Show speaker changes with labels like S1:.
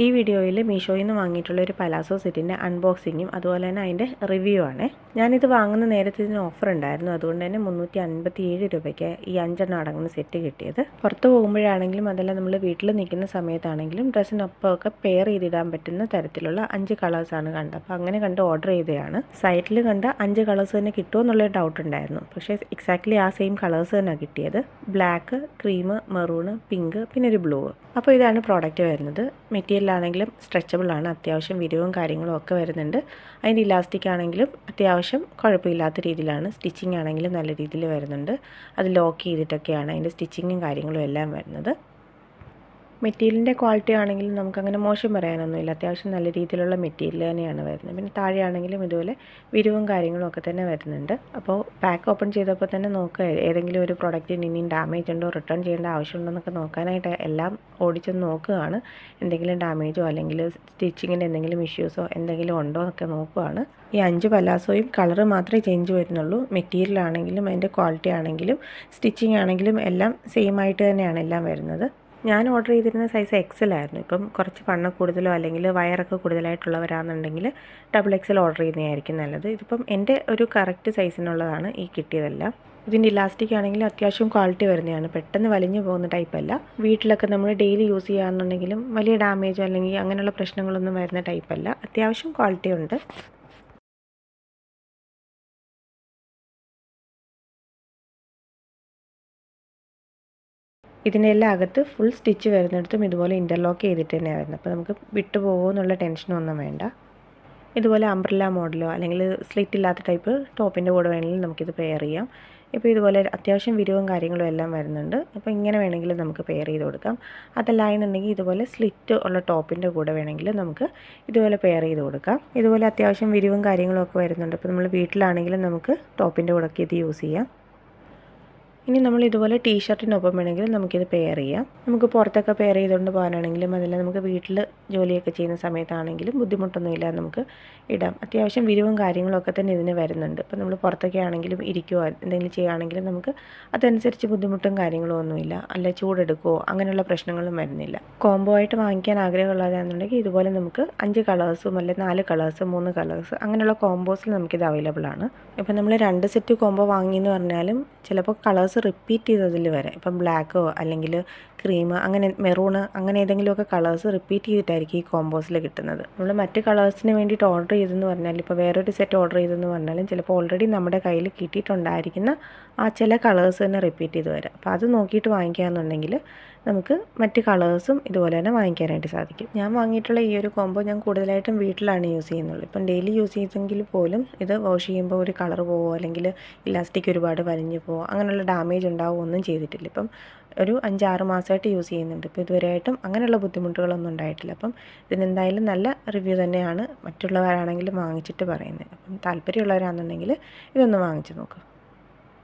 S1: ഈ വീഡിയോയിൽ മീഷോയിൽ നിന്ന് വാങ്ങിയിട്ടുള്ള ഒരു പലാസോ സെറ്റിൻ്റെ അൺബോക്സിങ്ങും അതുപോലെ തന്നെ അതിൻ്റെ റിവ്യൂ ആണ്. ഞാനിത് വാങ്ങുന്ന നേരത്തെ ഇതിന് ഓഫർ ഉണ്ടായിരുന്നു. അതുകൊണ്ട് തന്നെ 357 രൂപയ്ക്ക് ഈ 5 അടങ്ങുന്ന സെറ്റ് കിട്ടിയത്. പുറത്ത് പോകുമ്പോഴാണെങ്കിലും അതല്ല നമ്മൾ വീട്ടിൽ നിൽക്കുന്ന സമയത്താണെങ്കിലും ഡ്രസ്സിനൊപ്പമൊക്കെ പെയർ ചെയ്തിടാൻ പറ്റുന്ന തരത്തിലുള്ള 5 കളേഴ്സാണ് കണ്ടത്. അപ്പോൾ അങ്ങനെ കണ്ട് ഓർഡർ ചെയ്തതാണ്. സൈറ്റിൽ കണ്ട 5 കളേഴ്സ് തന്നെ കിട്ടുമോ എന്നുള്ളൊരു ഡൗട്ട് ഉണ്ടായിരുന്നു. പക്ഷേ എക്സാക്ട്ലി ആ സെയിം കളേഴ്സ് തന്നെയാണ് കിട്ടിയത്. ബ്ലാക്ക്, ക്രീം, മെറൂൺ, പിങ്ക്, പിന്നെ ഒരു ബ്ലൂ. അപ്പോൾ ഇതാണ് പ്രോഡക്റ്റ് വരുന്നത്. മെറ്റീരിയലാണെങ്കിലും സ്ട്രെച്ചബിൾ ആണ്. അത്യാവശ്യം വിരിവും കാര്യങ്ങളും ഒക്കെ വരുന്നുണ്ട്. അതിൻ്റെ ഇലാസ്റ്റിക് ആണെങ്കിലും അത്യാവശ്യം കുഴപ്പമില്ലാത്ത രീതിയിലാണ്. സ്റ്റിച്ചിങ് ആണെങ്കിലും നല്ല രീതിയിൽ വരുന്നുണ്ട്. അത് ലോക്ക് ചെയ്തിട്ടൊക്കെയാണ് അതിൻ്റെ സ്റ്റിച്ചിങ്ങും കാര്യങ്ങളും എല്ലാം വരുന്നത്. മെറ്റീരിയലിൻ്റെ ക്വാളിറ്റി ആണെങ്കിലും നമുക്കങ്ങനെ മോശം പറയാനൊന്നുമില്ല. അത്യാവശ്യം നല്ല രീതിയിലുള്ള മെറ്റീരിയൽ തന്നെയാണ് വരുന്നത്. പിന്നെ താഴെയാണെങ്കിലും ഇതുപോലെ വിരിവും കാര്യങ്ങളും ഒക്കെ തന്നെ വരുന്നുണ്ട്. അപ്പോൾ പാക്ക് ഓപ്പൺ ചെയ്തപ്പോൾ തന്നെ നോക്കുക, ഏതെങ്കിലും ഒരു പ്രൊഡക്റ്റിന് ഇനിയും ഡാമേജ് ഉണ്ടോ, റിട്ടേൺ ചെയ്യേണ്ട ആവശ്യമുണ്ടോ എന്നൊക്കെ നോക്കാനായിട്ട് എല്ലാം ഓടിച്ചൊന്ന് നോക്കുകയാണ്. എന്തെങ്കിലും ഡാമേജോ അല്ലെങ്കിൽ സ്റ്റിച്ചിങ്ങിൻ്റെ എന്തെങ്കിലും ഇഷ്യൂസോ എന്തെങ്കിലും ഉണ്ടോ എന്നൊക്കെ നോക്കുകയാണ്. ഈ 5 പലാസോയും കളറ് മാത്രമേ ചേഞ്ച് വരുന്നുള്ളൂ. മെറ്റീരിയൽ ആണെങ്കിലും അതിൻ്റെ ക്വാളിറ്റി ആണെങ്കിലും സ്റ്റിച്ചിങ് ആണെങ്കിലും എല്ലാം സെയിം ആയിട്ട് തന്നെയാണ് എല്ലാം വരുന്നത്. ഞാൻ ഓർഡർ ചെയ്തിരുന്ന സൈസ് XL ആയിരുന്നു. ഇപ്പം കുറച്ച് വണ്ണം കൂടുതലോ അല്ലെങ്കിൽ വയറൊക്കെ കൂടുതലായിട്ടുള്ളവരാണെന്നുണ്ടെങ്കിൽ XXL ഓർഡർ ചെയ്യുന്നതായിരിക്കും നല്ലത്. ഇതിപ്പം എൻ്റെ ഒരു കറക്റ്റ് സൈസിനുള്ളതാണ് ഈ കിട്ടിയതെല്ലാം. ഇതിൻ്റെ ഇലാസ്റ്റിക് ആണെങ്കിൽ അത്യാവശ്യം ക്വാളിറ്റി വരുന്നതാണ്. പെട്ടെന്ന് വലിഞ്ഞു പോകുന്ന ടൈപ്പല്ല. വീട്ടിലൊക്കെ നമ്മൾ ഡെയിലി യൂസ് ചെയ്യുകയാണെന്നുണ്ടെങ്കിലും വലിയ ഡാമേജോ അല്ലെങ്കിൽ അങ്ങനെയുള്ള പ്രശ്നങ്ങളൊന്നും വരുന്ന ടൈപ്പല്ല. അത്യാവശ്യം ക്വാളിറ്റി ഉണ്ട്. ഇതിൻ്റെ എല്ലാം അകത്ത് ഫുൾ സ്റ്റിച്ച് വരുന്നിടത്തും ഇതുപോലെ ഇൻ്റർലോക്ക് ചെയ്തിട്ട് തന്നെയാണ് വരുന്നത്. അപ്പോൾ നമുക്ക് വിട്ടു പോകുമോ എന്നുള്ള ടെൻഷനൊന്നും വേണ്ട. ഇതുപോലെ അംബ്രല്ല മോഡലോ അല്ലെങ്കിൽ സ്ലിറ്റ് ഇല്ലാത്ത ടൈപ്പ് ടോപ്പിൻ്റെ കൂടെ വേണമെങ്കിലും നമുക്കിത് പെയർ ചെയ്യാം. ഇപ്പോൾ ഇതുപോലെ അത്യാവശ്യം വിരിവും കാര്യങ്ങളും എല്ലാം വരുന്നുണ്ട്. അപ്പോൾ ഇങ്ങനെ വേണമെങ്കിലും നമുക്ക് പെയർ ചെയ്ത് കൊടുക്കാം. അതല്ല എന്നുണ്ടെങ്കിൽ ഇതുപോലെ സ്ലിറ്റ് ഉള്ള ടോപ്പിൻ്റെ കൂടെ വേണമെങ്കിൽ നമുക്ക് ഇതുപോലെ പെയർ ചെയ്ത് കൊടുക്കാം. ഇതുപോലെ അത്യാവശ്യം വിരിവും കാര്യങ്ങളും ഒക്കെ വരുന്നുണ്ട്. അപ്പോൾ നമ്മൾ വീട്ടിലാണെങ്കിലും നമുക്ക് ടോപ്പിൻ്റെ കൂടെ ഒക്കെ ഇത് യൂസ് ചെയ്യാം. ഇനി നമ്മൾ ഇതുപോലെ ടീഷർട്ടിനൊപ്പം വേണമെങ്കിൽ നമുക്കിത് പെയർ ചെയ്യാം. നമുക്ക് പുറത്തൊക്കെ പെയർ ചെയ്തുകൊണ്ട് പോകാനാണെങ്കിലും അതല്ല നമുക്ക് വീട്ടിൽ ജോലിയൊക്കെ ചെയ്യുന്ന സമയത്താണെങ്കിലും ബുദ്ധിമുട്ടൊന്നുമില്ല, നമുക്ക് ഇടാം. അത്യാവശ്യം വിരിവും കാര്യങ്ങളൊക്കെ തന്നെ ഇതിന് വരുന്നുണ്ട്. ഇപ്പോൾ നമ്മൾ പുറത്തൊക്കെ ആണെങ്കിലും ഇരിക്കുമോ എന്തെങ്കിലും ചെയ്യുകയാണെങ്കിലും നമുക്ക് അതനുസരിച്ച് ബുദ്ധിമുട്ടും കാര്യങ്ങളും ഒന്നുമില്ല. അല്ല ചൂടെടുക്കുമോ അങ്ങനെയുള്ള പ്രശ്നങ്ങളും വരുന്നില്ല. കോംബോ ആയിട്ട് വാങ്ങിക്കാൻ ആഗ്രഹമുള്ളതാണെന്നുണ്ടെങ്കിൽ ഇതുപോലെ നമുക്ക് 5 കളേഴ്സും അല്ലെങ്കിൽ 4 കളേഴ്സ് 3 കളേഴ്സ് അങ്ങനെയുള്ള കോംബോസിൽ നമുക്കിത് അവൈലബിൾ ആണ്. ഇപ്പോൾ നമ്മൾ 2 സെറ്റ് കോംബോ വാങ്ങിയെന്ന് പറഞ്ഞാലും ചിലപ്പോൾ കളേഴ്സ് റിപ്പീറ്റ് ചെയ്തതിൽ വരെ, ഇപ്പം ബ്ലാക്കോ അല്ലെങ്കിൽ ക്രീം അങ്ങനെ മെറൂണ് അങ്ങനെ ഏതെങ്കിലുമൊക്കെ കളേഴ്സ് റിപ്പീറ്റ് ചെയ്തിട്ടായിരിക്കും ഈ കോമ്പോസിൽ കിട്ടുന്നത്. നമ്മൾ മറ്റ് കളേഴ്സിന് വേണ്ടിയിട്ട് ഓർഡർ ചെയ്തെന്ന് പറഞ്ഞാൽ ഇപ്പോൾ വേറൊരു സെറ്റ് ഓർഡർ ചെയ്തെന്ന് പറഞ്ഞാലും ചിലപ്പോൾ ഓൾറെഡി നമ്മുടെ കയ്യിൽ കിട്ടിയിട്ടുണ്ടായിരിക്കുന്ന ആ ചില കളേഴ്സ് തന്നെ റിപ്പീറ്റ് ചെയ്ത് വരാം. അപ്പോൾ അത് നോക്കിയിട്ട് വാങ്ങിക്കുകയാണെന്നുണ്ടെങ്കിൽ നമുക്ക് മറ്റ് കളേഴ്സും ഇതുപോലെ തന്നെ വാങ്ങിക്കാനായിട്ട് സാധിക്കും. ഞാൻ വാങ്ങിയിട്ടുള്ള ഈ ഒരു കോംബോ ഞാൻ കൂടുതലായിട്ടും വീട്ടിലാണ് യൂസ് ചെയ്യുന്നുള്ളൂ. ഇപ്പം ഡെയിലി യൂസ് ചെയ്തെങ്കിൽ പോലും ഇത് വാഷ് ചെയ്യുമ്പോൾ ഒരു കളർ പോവോ അല്ലെങ്കിൽ ഇലാസ്റ്റിക് ഒരുപാട് വലിഞ്ഞു പോവോ അങ്ങനെയുള്ള ഡാമേജ് ഉണ്ടാവുമോ ഒന്നും ചെയ്തിട്ടില്ല. ഇപ്പം ഒരു 5-6 മാസമായിട്ട് യൂസ് ചെയ്യുന്നുണ്ട്. ഇപ്പോൾ ഇതുവരെയായിട്ടും അങ്ങനെയുള്ള ബുദ്ധിമുട്ടുകളൊന്നും ഉണ്ടായിട്ടില്ല. അപ്പം ഇതിനെന്തായാലും നല്ല റിവ്യൂ തന്നെയാണ് മറ്റുള്ളവരാണെങ്കിലും വാങ്ങിച്ചിട്ട് പറയുന്നത്. അപ്പം താല്പര്യമുള്ളവരാണെന്നുണ്ടെങ്കിൽ ഇതൊന്ന് വാങ്ങിച്ച് നോക്കുക.